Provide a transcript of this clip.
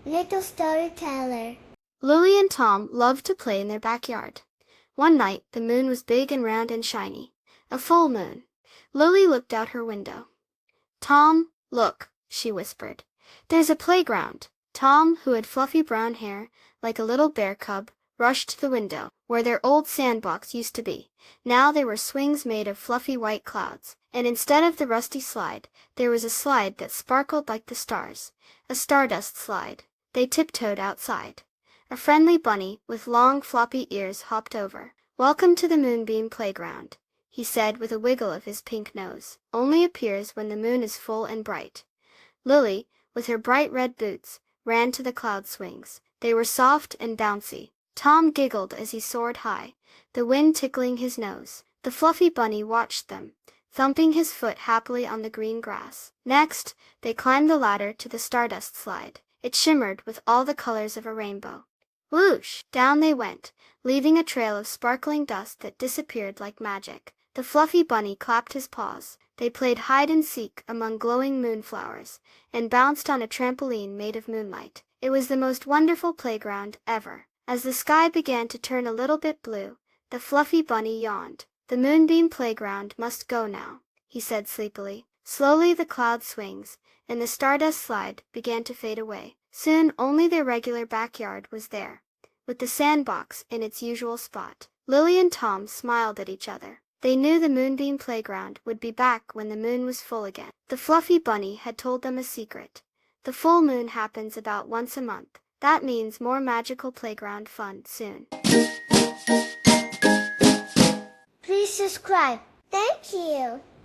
Little storyteller. Lily and Tom loved to play in their backyard. One night, the moon was big and round and shiny. A full moon. Lily looked out her window. "Tom, look," she whispered. "There's a playground." Tom, who had fluffy brown hair, like a little bear cub, rushed to the window, where their old sandbox used to be. Now there were swings made of fluffy white clouds, and instead of the rusty slide, there was a slide that sparkled like the stars. A Stardust slide. They tiptoed outside. A friendly bunny with long floppy ears hopped over. "Welcome to the Moonbeam Playground," he said with a wiggle of his pink nose. "Only appears when the moon is full and bright." Lily, with her bright red boots, ran to the cloud swings. They were soft and bouncy. Tom giggled as he soared high, the wind tickling his nose. The fluffy bunny watched them, thumping his foot happily on the green grass. Next, they climbed the ladder to the Stardust slide. It shimmered with all the colors of a rainbow. Whoosh! Down they went, leaving a trail of sparkling dust that disappeared like magic. The fluffy bunny clapped his paws. They played hide and seek among glowing moonflowers, and bounced on a trampoline made of moonlight. It was the most wonderful playground ever. As the sky began to turn a little bit blue, the fluffy bunny yawned. "The Moonbeam Playground must go now," he said sleepily. Slowly the cloud swings and the Stardust slide began to fade away. Soon only their regular backyard was there, with the sandbox in its usual spot. Lily and Tom smiled at each other. They knew the Moonbeam Playground would be back when the moon was full again. The fluffy bunny had told them a secret. The full moon happens about once a month. That means more magical playground fun soon. Please subscribe. Thank you.